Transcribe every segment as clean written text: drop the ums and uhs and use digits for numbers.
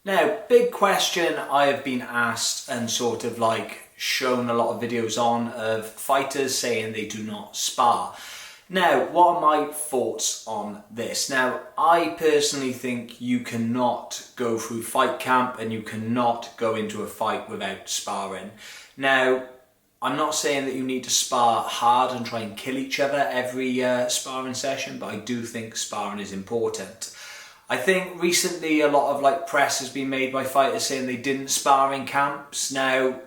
Now, big question I have been asked and sort of like shown a lot of videos on of fighters saying they do not spar. Now, what are my thoughts on this? Now, I personally think you cannot go through fight camp and you cannot go into a fight without sparring. Now, I'm not saying that you need to spar hard and try and kill each other every sparring session, but I do think sparring is important. I think recently a lot of press has been made by fighters saying they didn't spar in camps. Now,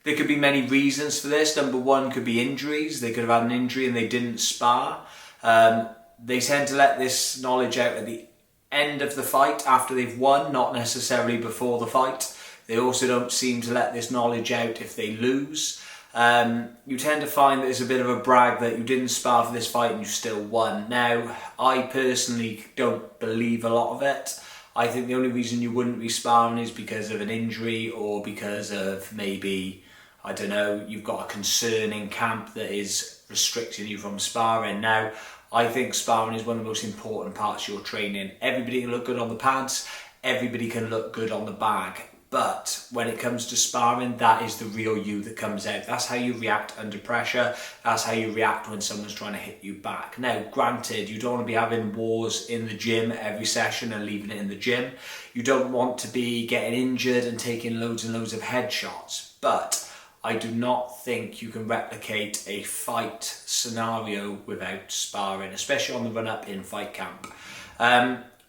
there could be many reasons for this. Number one could be injuries. They could have had an injury and they didn't spar. They tend to let this knowledge out at the end of the fight after they've won, not necessarily before the fight. They also don't seem to let this knowledge out if they lose. You tend to find that it's a bit of a brag that you didn't spar for this fight and you still won. Now, I personally don't believe a lot of it. I think the only reason you wouldn't be sparring is because of an injury or because of maybe, I don't know, you've got a concern in camp that is restricting you from sparring. Now, I think sparring is one of the most important parts of your training. Everybody can look good on the pads, everybody can look good on the bag. But when it comes to sparring, that is the real you that comes out. That's how you react under pressure. That's how you react when someone's trying to hit you back. Now, granted, you don't want to be having wars in the gym every session and leaving it in the gym. You don't want to be getting injured and taking loads and loads of headshots. But I do not think you can replicate a fight scenario without sparring, especially on the run-up in fight camp.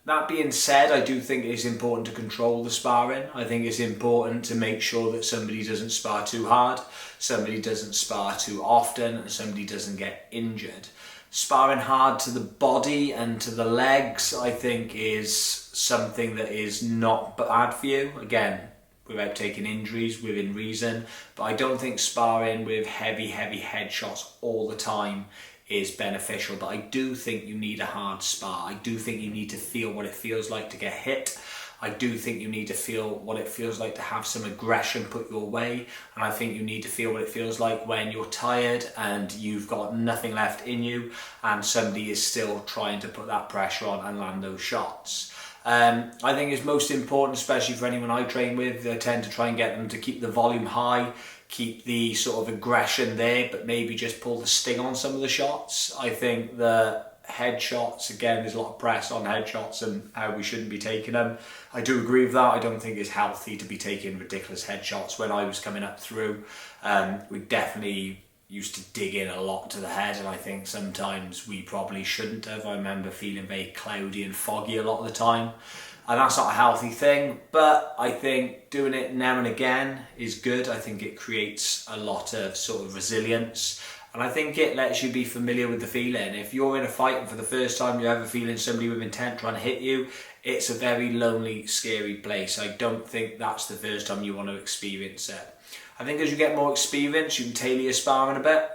That being said, I do think it is important to control the sparring. I think it's important to make sure that somebody doesn't spar too hard, somebody doesn't spar too often, and somebody doesn't get injured. Sparring hard to the body and to the legs, I think, is something that is not bad for you. Again, without taking injuries, within reason. But I don't think sparring with heavy headshots all the time is beneficial, but I do think you need a hard spar. I do think you need to feel what it feels like to get hit. I do think you need to feel what it feels like to have some aggression put your way, and I think you need to feel what it feels like when you're tired and you've got nothing left in you and somebody is still trying to put that pressure on and land those shots. I think it's most important, especially for anyone I train with. I tend to try and get them to keep the volume high, keep the sort of aggression there, but maybe just pull the sting on some of the shots. I think the headshots, again, there's a lot of press on headshots and how we shouldn't be taking them. I do agree with that. I don't think it's healthy to be taking ridiculous headshots. When I was coming up through, we definitely used to dig in a lot to the head, and I think sometimes we probably shouldn't have. I remember feeling very cloudy and foggy a lot of the time, and that's not a healthy thing, but I think doing it now and again is good. I think it creates a lot of sort of resilience, and I think it lets you be familiar with the feeling. If you're in a fight and for the first time you're ever feeling somebody with intent trying to hit you, it's a very lonely, scary place. I don't think that's the first time you want to experience it. I think as you get more experience, you can tailor your sparring a bit.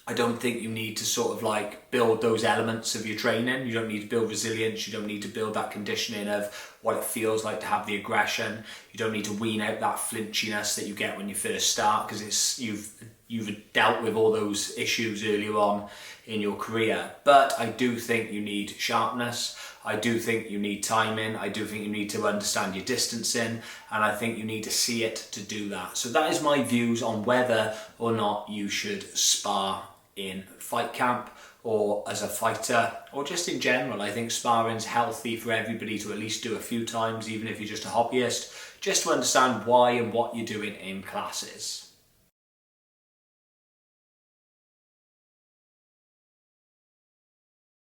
I don't think you need to sort of like build those elements of your training. You don't need to build resilience. You don't need to build that conditioning of what it feels like to have the aggression. You don't need to wean out that flinchiness that you get when you first start, because it's you've dealt with all those issues earlier on in your career. But I do think you need sharpness. I do think you need timing. I do think you need to understand your distancing, and I think you need to see it to do that. So that is my views on whether or not you should spar in fight camp or as a fighter, or just in general. I think sparring's healthy for everybody to at least do a few times, even if you're just a hobbyist, just to understand why and what you're doing in classes.